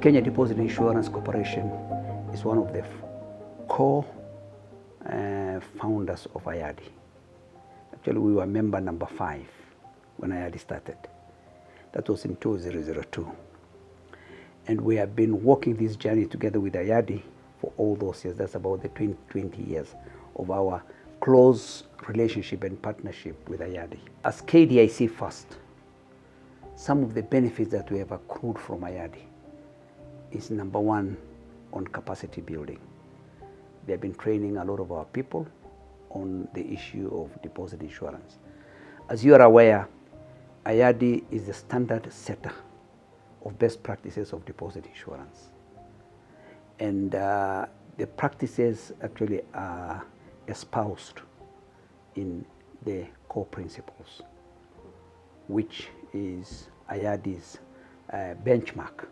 Kenya Deposit Insurance Corporation is one of the core founders of IADI. Actually, we were member number 5 when IADI started. That was in 2002. And we have been walking this journey together with IADI for all those years. That's about the 20 years of our close relationship and partnership with IADI. As KDIC first, some of the benefits that we have accrued from IADI is number 1 on capacity building. They have been training a lot of our people on the issue of deposit insurance. As you are aware, IADI is the standard setter of best practices of deposit insurance. And the practices actually are espoused in the core principles, which is IADI's benchmark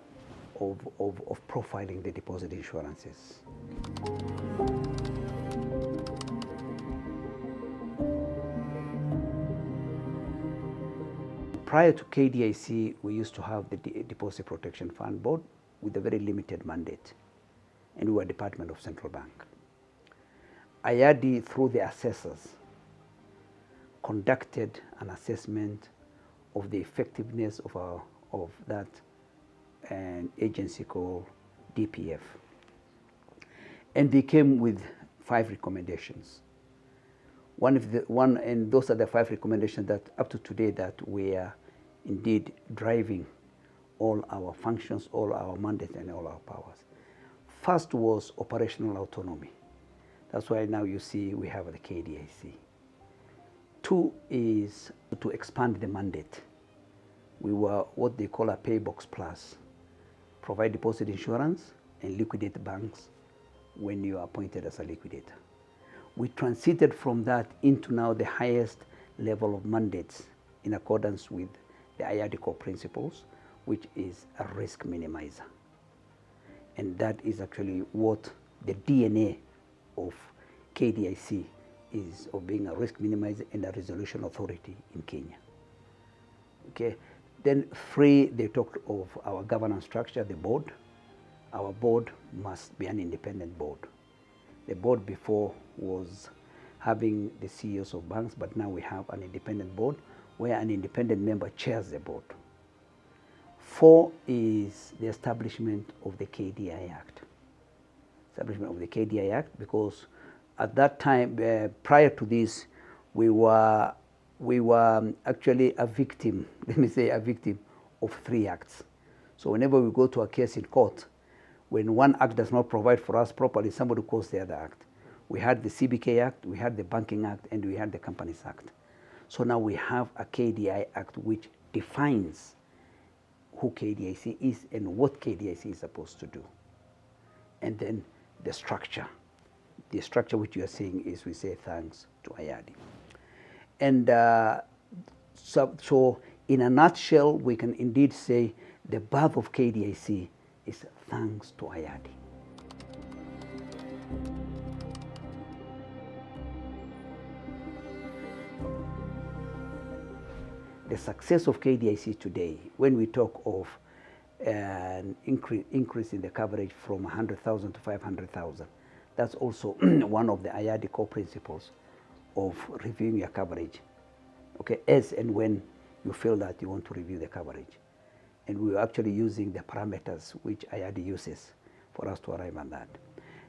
of profiling the deposit insurances. Prior to KDIC, we used to have the Deposit Protection Fund Board with a very limited mandate, and we were Department of Central Bank. IADI, through the assessors, conducted an assessment of the effectiveness of that an agency called DPF. And they came with 5 recommendations. And those are the 5 recommendations that up to today that we are indeed driving all our functions, all our mandates, and all our powers. First was operational autonomy. That's why now you see we have the KDIC. 2 is to expand the mandate. We were what they call a paybox plus. Provide deposit insurance and liquidate banks when you are appointed as a liquidator. We transited from that into now the highest level of mandates in accordance with the IADI Core Principles, which is a risk minimizer. And that is actually what the DNA of KDIC is, of being a risk minimizer and a resolution authority in Kenya. Okay. Then 3, they talked of our governance structure, the board. Our board must be an independent board. The board before was having the CEOs of banks, but now we have an independent board where an independent member chairs the board. 4 is the establishment of the KDI Act. Establishment of the KDI Act, because at that time, prior to this, we were actually a victim, let me say a victim of 3 acts. So whenever we go to a case in court, when one act does not provide for us properly, somebody calls the other act. We had the CBK Act, we had the Banking Act, and we had the Companies Act. So now we have a KDI Act which defines who KDIC is and what KDIC is supposed to do. And then the structure. The structure which you are seeing is, we say thanks to IADI. And so in a nutshell, we can indeed say the birth of KDIC is thanks to IADI. The success of KDIC today, when we talk of an increase in the coverage from 100,000 to 500,000, that's also one of the IADI core principles of reviewing your coverage, okay, as and when you feel that you want to review the coverage. And we're actually using the parameters which IADI uses for us to arrive at that.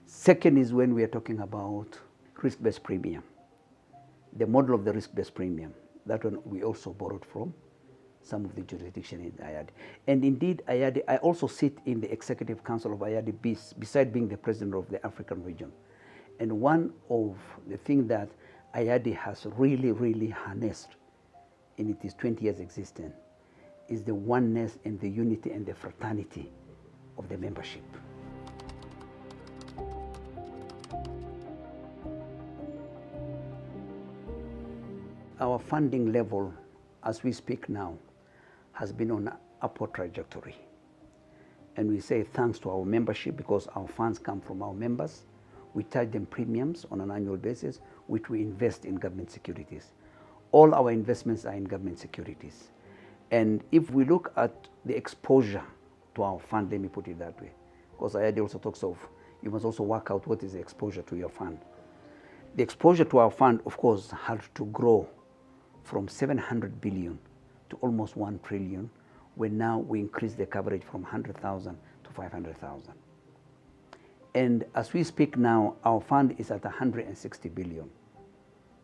Second is when we are talking about risk-based premium. The model of the risk-based premium, that one we also borrowed from some of the jurisdiction in IADI. And indeed, IADI, I also sit in the Executive Council of IADI, beside being the president of the African region. And one of the things that IADI has really, really harnessed in its 20 years existence is the oneness and the unity and the fraternity of the membership. Our funding level, as we speak now, has been on an upward trajectory. And we say thanks to our membership, because our funds come from our members. We charge them premiums on an annual basis, which we invest in government securities. All our investments are in government securities. And if we look at the exposure to our fund, let me put it that way, because IADI also talks of, you must also work out what is the exposure to your fund. The exposure to our fund, of course, had to grow from 700 billion to almost 1 trillion, where now we increase the coverage from 100,000 to 500,000. And as we speak now, our fund is at 160 billion.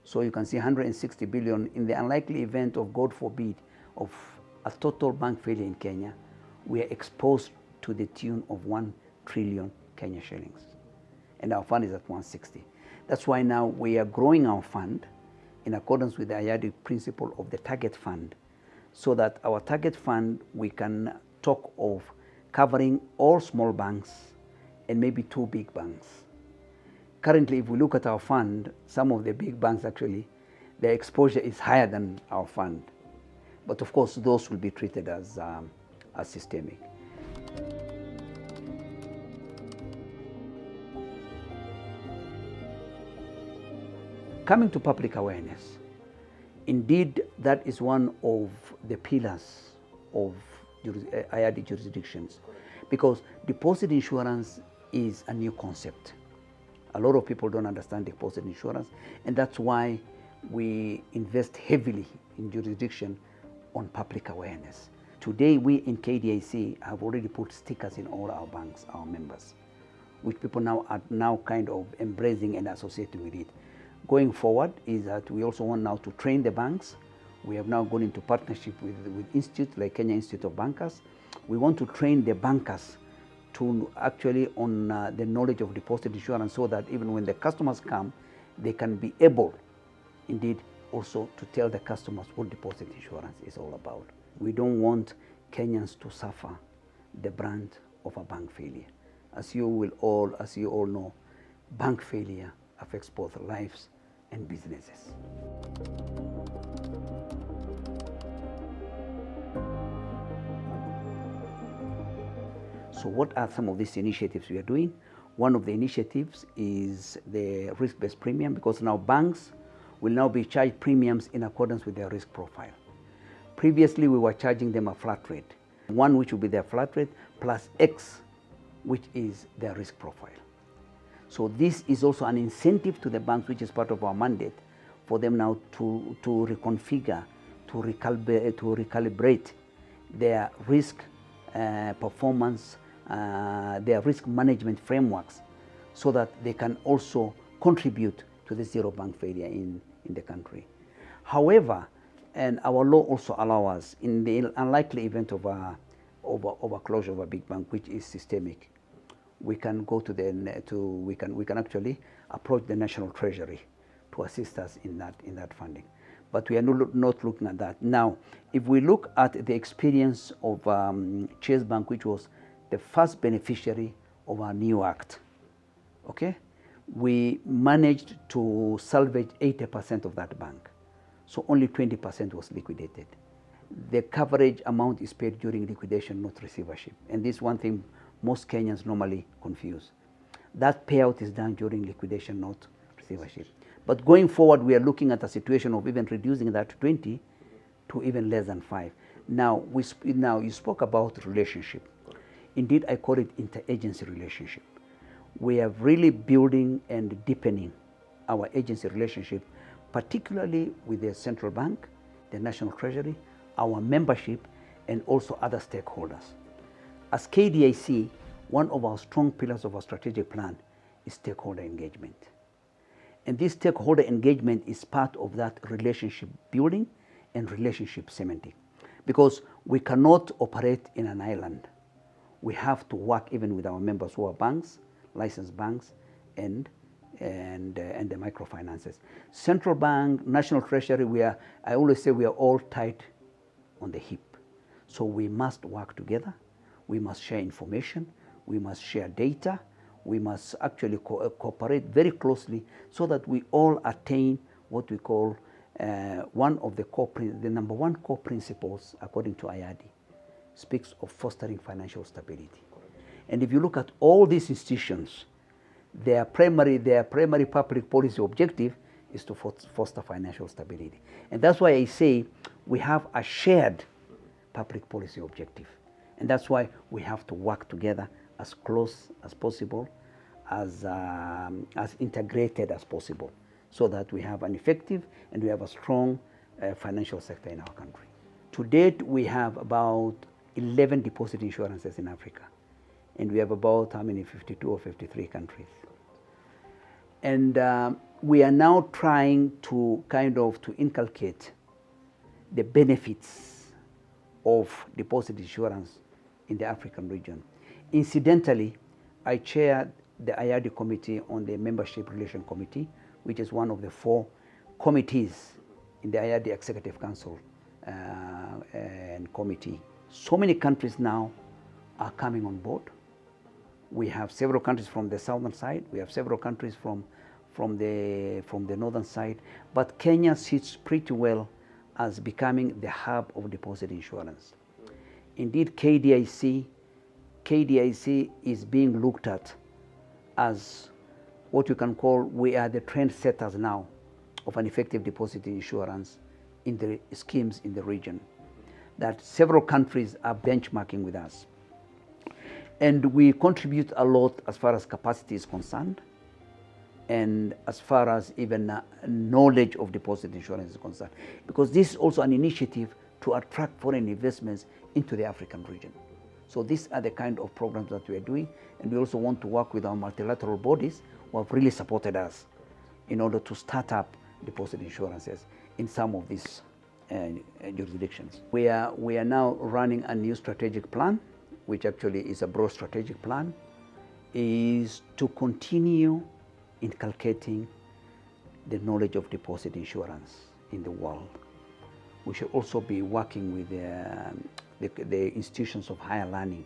So you can see 160 billion in the unlikely event of, God forbid, of a total bank failure in Kenya, we are exposed to the tune of 1 trillion Kenya shillings. And our fund is at 160. That's why now we are growing our fund in accordance with the IADI principle of the target fund, so that our target fund, we can talk of covering all small banks and maybe 2 big banks. Currently, if we look at our fund, some of the big banks actually, their exposure is higher than our fund. But of course, those will be treated as systemic. Coming to public awareness, indeed, that is one of the pillars of IADI jurisdictions, because deposit insurance is a new concept. A lot of people don't understand deposit insurance, and that's why we invest heavily in jurisdiction on public awareness. Today, we in KDIC have already put stickers in all our banks, our members, which people now are kind of embracing and associating with it. Going forward is that we also want now to train the banks. We have now gone into partnership with institutes like Kenya Institute of Bankers. We want to train the bankers to actually on the knowledge of deposit insurance, so that even when the customers come, they can be able, indeed, also to tell the customers what deposit insurance is all about. We don't want Kenyans to suffer the brunt of a bank failure. As you all know, bank failure affects both lives and businesses. So what are some of these initiatives we are doing? One of the initiatives is the risk-based premium, because now banks will now be charged premiums in accordance with their risk profile. Previously, we were charging them a flat rate, one which will be their flat rate plus X, which is their risk profile. So this is also an incentive to the banks, which is part of our mandate, for them now to reconfigure, to recalibrate their risk performance, their risk management frameworks, so that they can also contribute to the zero bank failure in the country. However, and our law also allows us, in the unlikely event of a closure of a big bank, which is systemic, we can go to we can actually approach the National Treasury to assist us in that funding. But we are not looking at that. Now, if we look at the experience of Chase Bank, which was the first beneficiary of our new act, okay, we managed to salvage 80% of that bank. So only 20% was liquidated. The coverage amount is paid during liquidation, not receivership. And this is one thing most Kenyans normally confuse. That payout is done during liquidation, not receivership. But going forward, we are looking at a situation of even reducing that to 20 to even less than 5. Now, you spoke about relationship. Indeed, I call it interagency relationship. We are really building and deepening our agency relationship, particularly with the central bank, the National Treasury, our membership, and also other stakeholders. As KDIC, one of our strong pillars of our strategic plan is stakeholder engagement. And this stakeholder engagement is part of that relationship building and relationship cementing. Because we cannot operate in an island. We have to work even with our members who are banks, licensed banks, and and the microfinances. Central bank, national treasury, I always say we are all tight on the hip. So we must work together. We must share information. We must share data. We must actually cooperate very closely so that we all attain what we call one of the number one core principles, according to IADI, speaks of fostering financial stability. And if you look at all these institutions, their primary public policy objective is to foster financial stability. And that's why I say we have a shared public policy objective. And that's why we have to work together as close as possible, as integrated as possible, so that we have an effective and we have a strong financial sector in our country. To date, we have about 11 deposit insurances in Africa. And we have about, 52 or 53 countries. And we are now trying to to inculcate the benefits of deposit insurance in the African region. Incidentally, I chair the IADI Committee on the Membership Relation Committee, which is one of the 4 committees in the IADI Executive Council and Committee. So many countries now are coming on board. We have several countries from the southern side. We have several countries from the northern side. But Kenya sits pretty well as becoming the hub of deposit insurance. Indeed, KDIC is being looked at as what you can call, we are the trendsetters now of an effective deposit insurance in the schemes in the region, that several countries are benchmarking with us. And we contribute a lot as far as capacity is concerned, and as far as even knowledge of deposit insurance is concerned, because this is also an initiative to attract foreign investments into the African region. So these are the kind of programs that we are doing, and we also want to work with our multilateral bodies who have really supported us in order to start up deposit insurances in some of these jurisdictions. We are now running a new strategic plan, which actually is a broad strategic plan, is to continue inculcating the knowledge of deposit insurance in the world. We should also be working with the institutions of higher learning.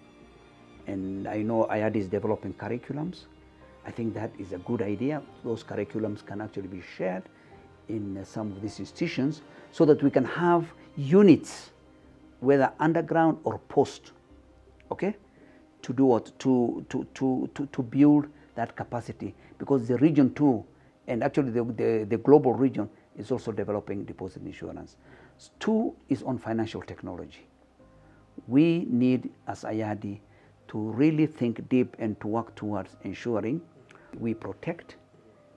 And I know IADI is developing curriculums. I think that is a good idea. Those curriculums can actually be shared in some of these institutions so that we can have units, whether underground or post, okay, to do what? To build that capacity, because the region too, and actually the global region is also developing deposit insurance. 2 is on financial technology. We need, as IADI, to really think deep and to work towards ensuring we protect,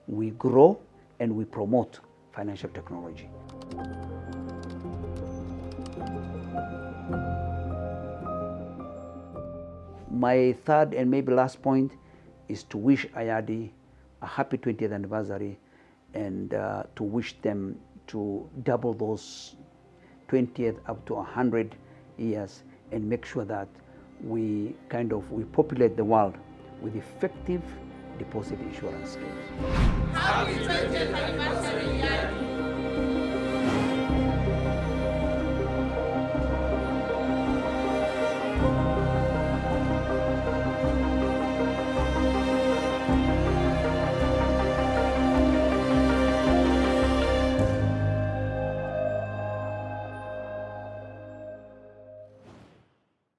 we grow, and we promote financial technology. My third and maybe last point is to wish IADI a happy 20th anniversary, and to wish them to double those 20th up to 100 years, and make sure that we populate the world with effective deposit insurance schemes. Happy 20th anniversary, IADI.